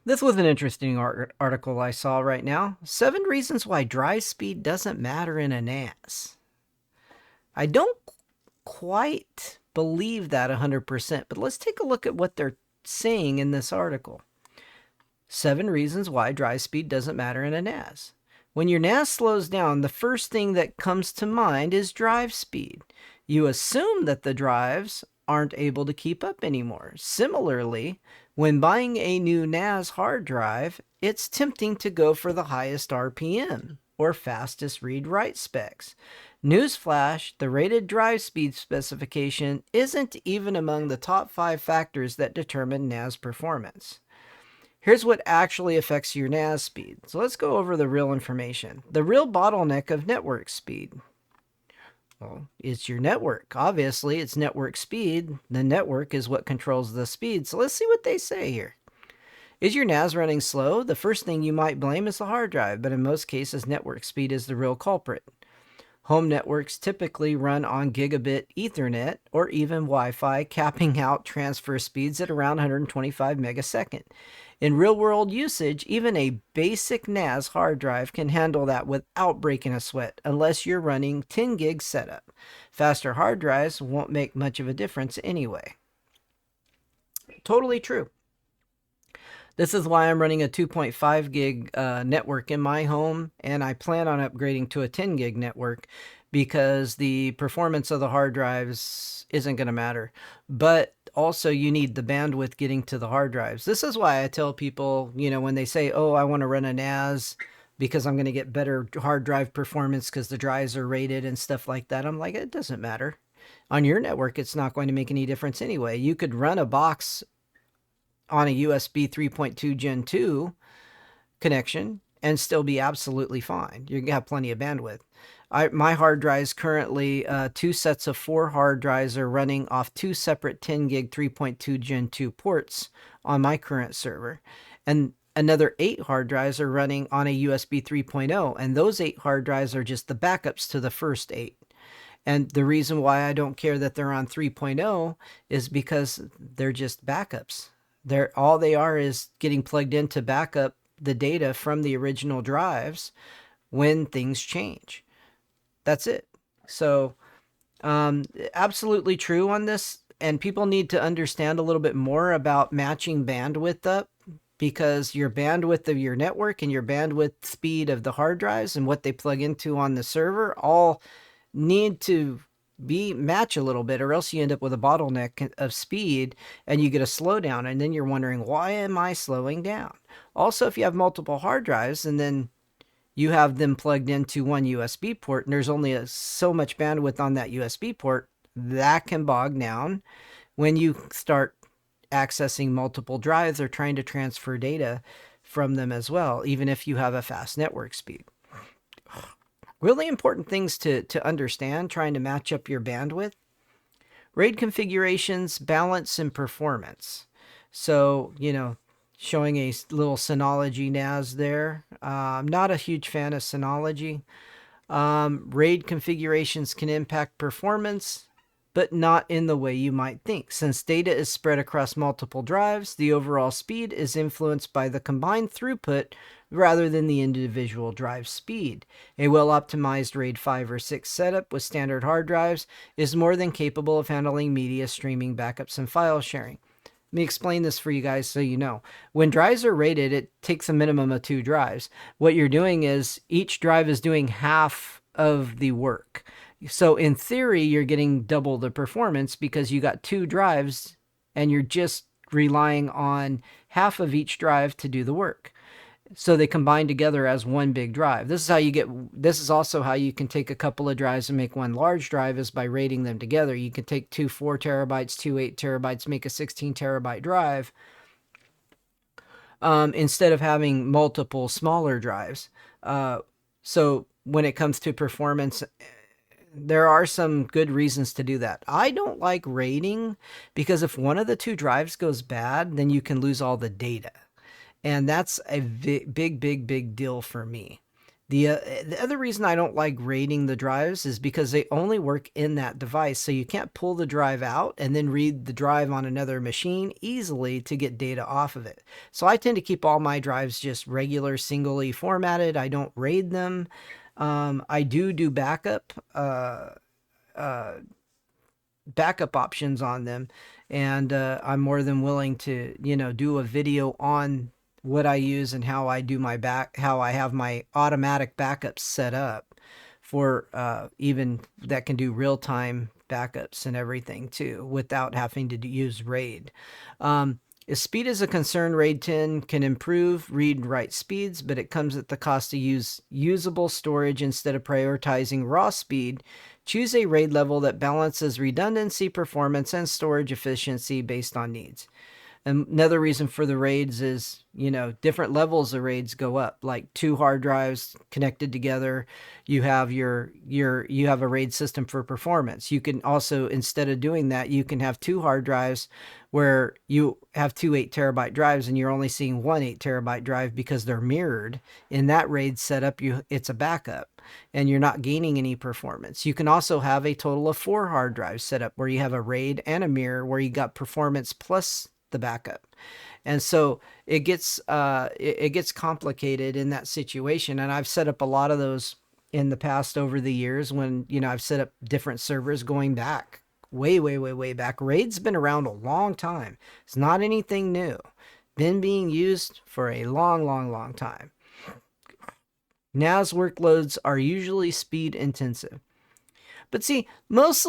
This was an interesting article I saw right now. 7 reasons why drive speed doesn't matter in a NAS. I don't quite believe that 100%, but let's take a look at what they're saying in this article. 7 reasons why drive speed doesn't matter in a NAS. When your NAS slows down, the first thing that comes to mind is drive speed. You assume that the drives aren't able to keep up anymore. Similarly, when buying a new NAS hard drive, it's tempting to go for the highest RPM or fastest read-write specs. Newsflash, the rated drive speed specification isn't even among the top 5 factors that determine NAS performance. Here's what actually affects your NAS speed. So let's go over the real information. The real bottleneck of network speed. Well, it's your network. Obviously, it's network speed. The network is what controls the speed. So let's see what they say here. Is your NAS running slow? The first thing you might blame is the hard drive, but in most cases, network speed is the real culprit. Home networks typically run on gigabit Ethernet or even Wi-Fi, capping out transfer speeds at around 125 megasecond. In real-world usage, even a basic NAS hard drive can handle that without breaking a sweat, unless you're running 10 gig setup. Faster hard drives won't make much of a difference anyway. Totally true. This is why I'm running a 2.5 gig network in my home, and I plan on upgrading to a 10 gig network because the performance of the hard drives isn't going to matter. But also, you need the bandwidth getting to the hard drives. This is why I tell people, when they say, oh, I want to run a NAS because I'm going to get better hard drive performance because the drives are rated and stuff like that. I'm like, it doesn't matter. On your network, it's not going to make any difference anyway. You could run a box on a USB 3.2 Gen 2 connection and still be absolutely fine. You're going to have plenty of bandwidth. My hard drives currently, 2 sets of 4 hard drives are running off 2 separate 10 gig 3.2 Gen 2 ports on my current server. And another 8 hard drives are running on a USB 3.0, and those 8 hard drives are just the backups to the first 8. And the reason why I don't care that they're on 3.0 is because they're just backups. All they are is getting plugged in to back up the data from the original drives when things change. That's it. So absolutely true on this. And people need to understand a little bit more about matching bandwidth up, because your bandwidth of your network and your bandwidth speed of the hard drives and what they plug into on the server all need to match a little bit, or else you end up with a bottleneck of speed and you get a slowdown, and then you're wondering, why am I slowing down? Also, if you have multiple hard drives and then you have them plugged into one USB port and there's only so much bandwidth on that USB port, that can bog down when you start accessing multiple drives or trying to transfer data from them as well, even if you have a fast network speed. Really important things to understand trying to match up your bandwidth. RAID configurations, balance, and performance. So, showing a little Synology NAS there. I'm not a huge fan of Synology. RAID configurations can impact performance, but not in the way you might think. Since data is spread across multiple drives, the overall speed is influenced by the combined throughput rather than the individual drive speed. A well-optimized RAID 5 or 6 setup with standard hard drives is more than capable of handling media streaming, backups, and file sharing. Let me explain this for you guys so you know. When drives are rated, it takes a minimum of 2 drives. What you're doing is each drive is doing half of the work. So in theory, you're getting double the performance because you got 2 drives and you're just relying on half of each drive to do the work. So they combine together as one big drive. This is also how you can take a couple of drives and make one large drive, is by rating them together. You can take 2 4 terabytes, 2 8 terabytes, make a 16 terabyte drive, instead of having multiple smaller drives. So when it comes to performance, there are some good reasons to do that. I don't like rating because if one of the 2 drives goes bad, then you can lose all the data. And that's a big deal for me. The other reason I don't like raiding the drives is because they only work in that device. So you can't pull the drive out and then read the drive on another machine easily to get data off of it. So I tend to keep all my drives just regular, singly formatted. I don't raid them. I do uh, backup options on them, and I'm more than willing to do a video on what I use and how I do how I have my automatic backups set up for even that can do real-time backups and everything too without having to use RAID. If speed is a concern, RAID 10 can improve read and write speeds, but it comes at the cost of usable storage. Instead of prioritizing raw speed, choose a RAID level that balances redundancy, performance, and storage efficiency based on needs. Another reason for the RAIDs is, different levels of RAIDs go up, like 2 hard drives connected together. You have you have a RAID system for performance. You can also, instead of doing that, you can have 2 hard drives where you have 2 8-terabyte drives and you're only seeing 1 8-terabyte drive because they're mirrored. In that RAID setup, it's a backup and you're not gaining any performance. You can also have a total of 4 hard drives set up where you have a RAID and a mirror where you got performance plus the backup. And so it gets complicated in that situation. And I've set up a lot of those in the past over the years when, I've set up different servers going back way back. RAID's been around a long time. It's not anything new. Been being used for a long time. NAS workloads are usually speed intensive. But see, most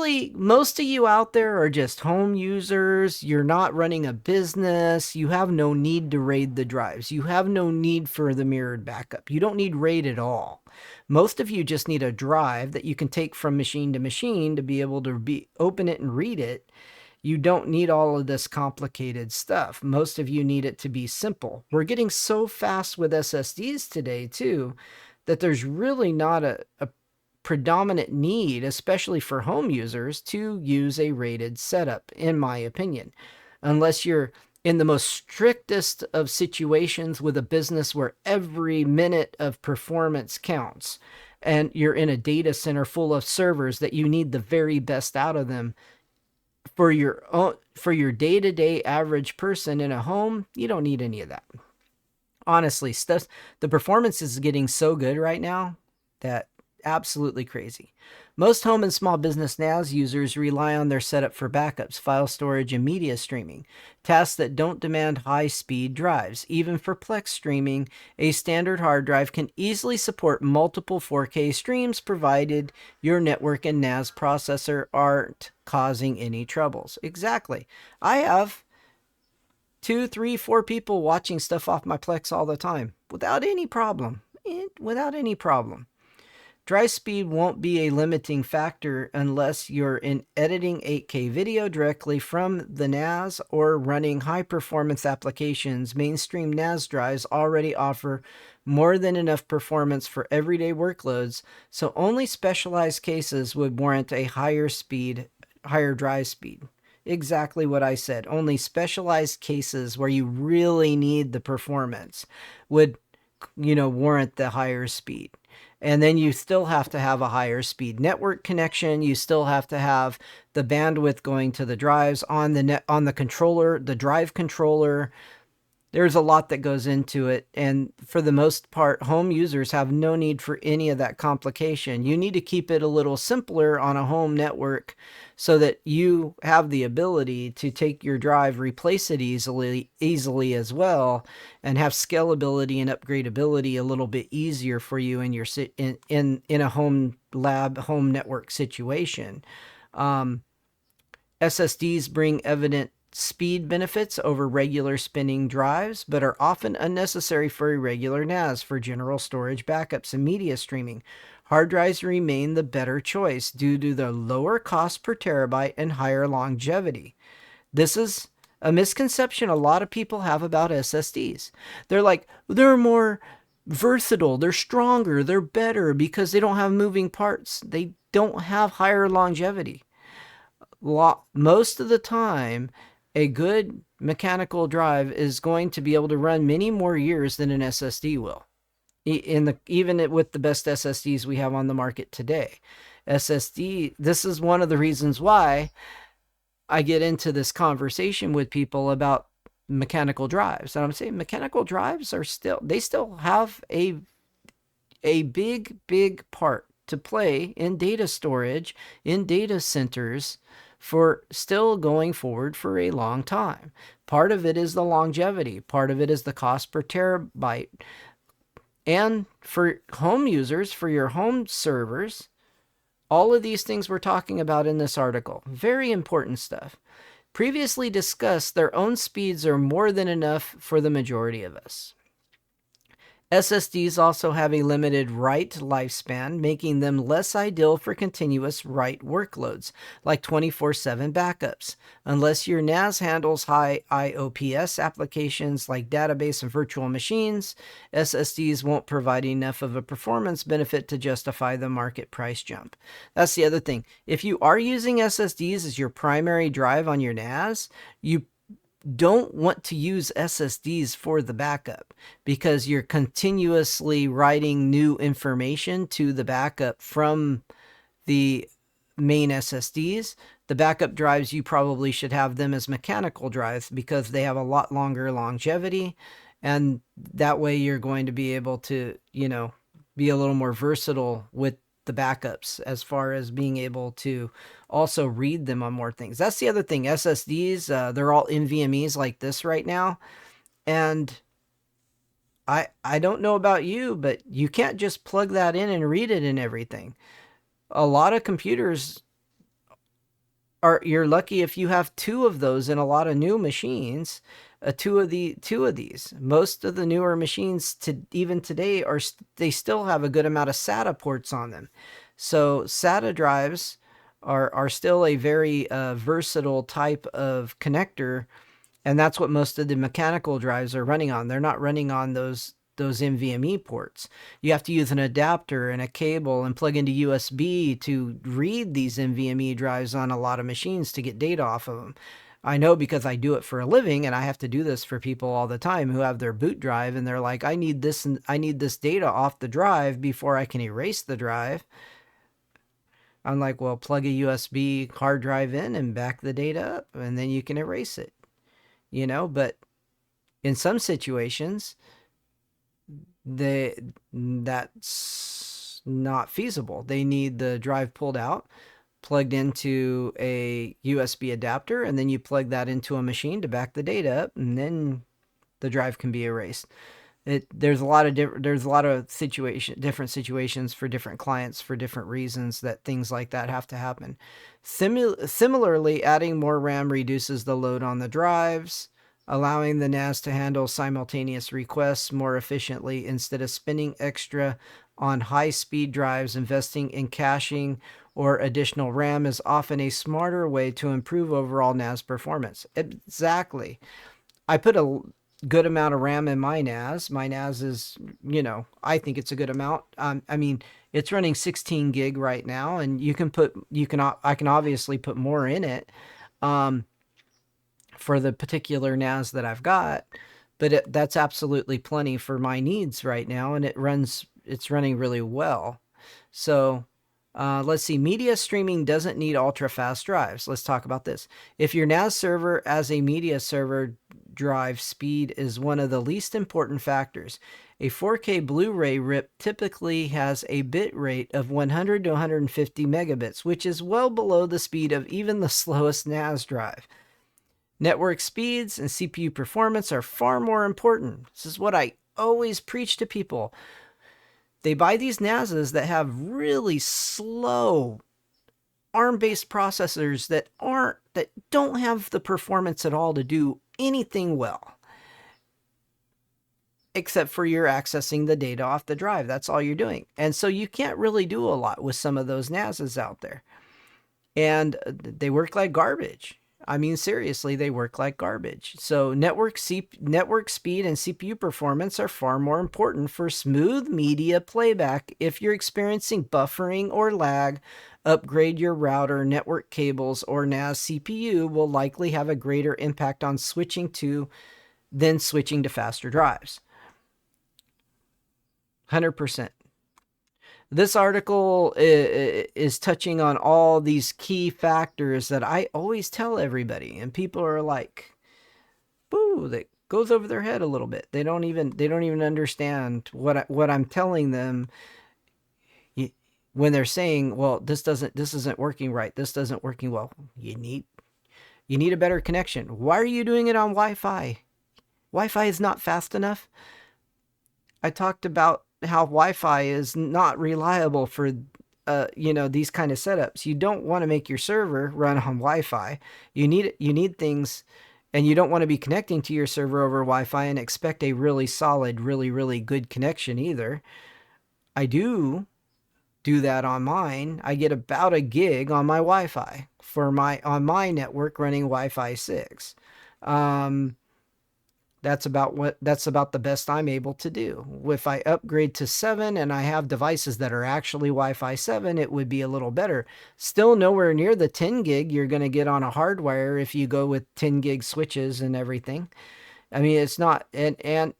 of you out there are just home users. You're not running a business. You have no need to RAID the drives. You have no need for the mirrored backup. You don't need RAID at all. Most of you just need a drive that you can take from machine to machine to be able to open it and read it. You don't need all of this complicated stuff. Most of you need it to be simple. We're getting so fast with SSDs today too that there's really not a predominant need, especially for home users, to use a rated setup, in my opinion, unless you're in the most strictest of situations with a business where every minute of performance counts and you're in a data center full of servers that you need the very best out of them. For your day-to-day average person in a home, you don't need any of that. Honestly, the performance is getting so good right now that absolutely crazy. Most home and small business NAS users rely on their setup for backups, file storage, and media streaming, tasks that don't demand high-speed drives. Even for Plex streaming, a standard hard drive can easily support multiple 4K streams provided your network and NAS processor aren't causing any troubles. Exactly. I have 2, 3, 4 people watching stuff off my Plex all the time without any problem. Without any problem. Drive speed won't be a limiting factor unless you're editing 8K video directly from the NAS or running high-performance applications. Mainstream NAS drives already offer more than enough performance for everyday workloads, so only specialized cases would warrant a higher drive speed. Exactly what I said. Only specialized cases where you really need the performance would, warrant the higher speed. And then you still have to have a higher speed network connection. You still have to have the bandwidth going to the drives on the controller, the drive controller. There's a lot that goes into it. And for the most part, home users have no need for any of that complication. You need to keep it a little simpler on a home network so that you have the ability to take your drive, replace it easily as well, and have scalability and upgradability a little bit easier for you in your in a home network situation. SSDs bring evident speed benefits over regular spinning drives, but are often unnecessary for a regular NAS for general storage backups and media streaming. Hard drives remain the better choice due to the lower cost per terabyte and higher longevity. This is a misconception a lot of people have about SSDs. They're like, they're more versatile, they're stronger, they're better because they don't have moving parts. They don't have higher longevity. Most of the time, a good mechanical drive is going to be able to run many more years than an SSD will. Even with the best SSDs we have on the market today. SSD, this is one of the reasons why I get into this conversation with people about mechanical drives. And I'm saying mechanical drives they still have a big part to play in data storage, in data centers, for still going forward for a long time. Part of it is the longevity, part of it is the cost per terabyte. And for home users, for your home servers, all of these things we're talking about in this article, very important stuff. Previously discussed, their own speeds are more than enough for the majority of us. SSDs also have a limited write lifespan, making them less ideal for continuous write workloads, like 24/7 backups. Unless your NAS handles high IOPS applications like database and virtual machines, SSDs won't provide enough of a performance benefit to justify the market price jump. That's the other thing. If you are using SSDs as your primary drive on your NAS, you don't want to use SSDs for the backup, because you're continuously writing new information to the backup from the main SSDs. The backup drives, you probably should have them as mechanical drives because they have a lot longer longevity, and that way you're going to be able to, be a little more versatile with the backups as far as being able to also read them on more things. That's the other thing. SSDs, they're all NVMEs like this right now. And I don't know about you, but you can't just plug that in and read it and everything. A lot of computers you're lucky if you have two of those in a lot of new machines. Two of these. Most of the newer machines even today they still have a good amount of SATA ports on them. So SATA drives are still a very versatile type of connector, and that's what most of the mechanical drives are running on. They're not running on those NVMe ports. You have to use an adapter and a cable and plug into USB to read these NVMe drives on a lot of machines to get data off of them. I know because I do it for a living, and I have to do this for people all the time who have their boot drive and they're like, I need this data off the drive before I can erase the drive. I'm like, well, plug a USB hard drive in and back the data up, and then you can erase it. But in some situations, that's not feasible. They need the drive pulled out, plugged into a USB adapter, and then you plug that into a machine to back the data up, and then the drive can be erased. There's a lot of different situations for different clients for different reasons that things like that have to happen. Similarly, adding more RAM reduces the load on the drives, allowing the NAS to handle simultaneous requests more efficiently instead of spending extra on high-speed drives. Investing in caching or additional RAM is often a smarter way to improve overall NAS performance. Exactly. I put a good amount of RAM in my NAS. My NAS is, I think it's a good amount. It's running 16 gig right now, and I can obviously put more in it for the particular NAS that I've got, but that's absolutely plenty for my needs right now, and it's running really well. So let's see. Media streaming doesn't need ultra fast drives. Let's talk about this. If your NAS server as a media server, drive speed is one of the least important factors. A 4K Blu-ray rip typically has a bit rate of 100 to 150 megabits, which is well below the speed of even the slowest NAS drive. Network speeds and CPU performance are far more important. This is what I always preach to people. They buy these NASs that have really slow ARM-based processors that don't have the performance at all to do anything well, except for you're accessing the data off the drive. That's all you're doing. And so you can't really do a lot with some of those NASs out there. And they work like garbage. Seriously, they work like garbage. So network speed and CPU performance are far more important for smooth media playback. If you're experiencing buffering or lag, upgrade your router, network cables, or NAS CPU will likely have a greater impact on switching to faster drives. 100%. This article is touching on all these key factors that I always tell everybody, and people are like, "Boo!" That goes over their head a little bit. They don't even understand what I'm telling them when they're saying, "Well, this isn't working right. This doesn't working well." You need a better connection. Why are you doing it on Wi-Fi? Wi-Fi is not fast enough. I talked about how Wi-Fi is not reliable for these kind of setups. You don't want to make your server run on Wi-Fi. You need things, and you don't want to be connecting to your server over Wi-Fi and expect a really solid, really good connection either. I do that on mine. I get about a gig on my Wi-Fi on my network running Wi-Fi 6. That's about the best I'm able to do. If I upgrade to 7 and I have devices that are actually Wi-Fi 7, it would be a little better. Still nowhere near the 10 gig you're going to get on a hardwire if you go with 10 gig switches and everything. I mean, it's not, and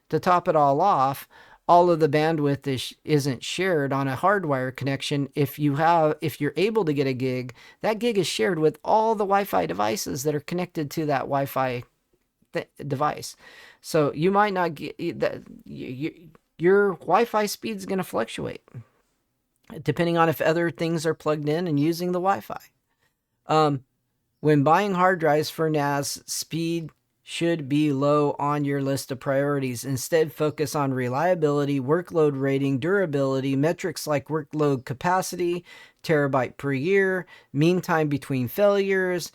to top it all off, all of the bandwidth isn't shared on a hardwire connection. If you're able to get a gig, that gig is shared with all the Wi-Fi devices that are connected to that Wi-Fi device. So you might not get that. Your Wi-Fi speed is going to fluctuate depending on if other things are plugged in and using the Wi-Fi. When buying hard drives for NAS, speed should be low on your list of priorities. Instead, focus on reliability, workload rating, durability, metrics like workload capacity, terabyte per year, mean time between failures,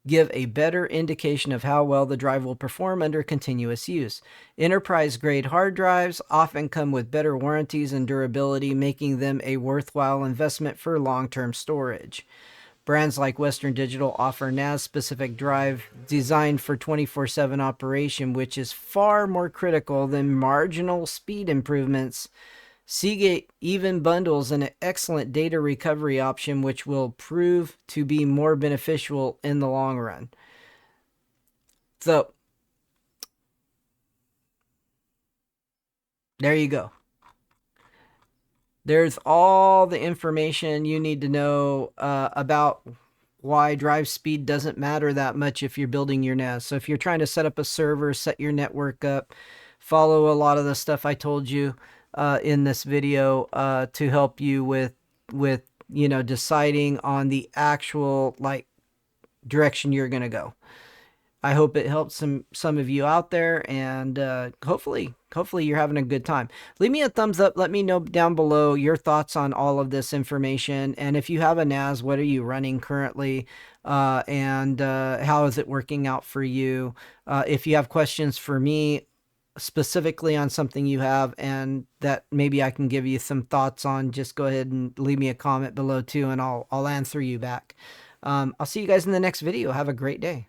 give a better indication of how well the drive will perform under continuous use. Enterprise-grade hard drives often come with better warranties and durability, making them a worthwhile investment for long-term storage. Brands like Western Digital offer NAS-specific drive designed for 24/7 operation, which is far more critical than marginal speed improvements. Seagate even bundles an excellent data recovery option, which will prove to be more beneficial in the long run. So, there you go. There's all the information you need to know about why drive speed doesn't matter that much if you're building your NAS. So if you're trying to set up a server, set your network up, follow a lot of the stuff I told you in this video to help you with deciding on the actual direction you're going to go. I hope it helps some of you out there, and hopefully you're having a good time. Leave me a thumbs up. Let me know down below your thoughts on all of this information, and if you have a NAS, what are you running currently, and how is it working out for you? If you have questions for me specifically on something you have and that maybe I can give you some thoughts on, just go ahead and leave me a comment below too, and I'll answer you back. I'll see you guys in the next video. Have a great day.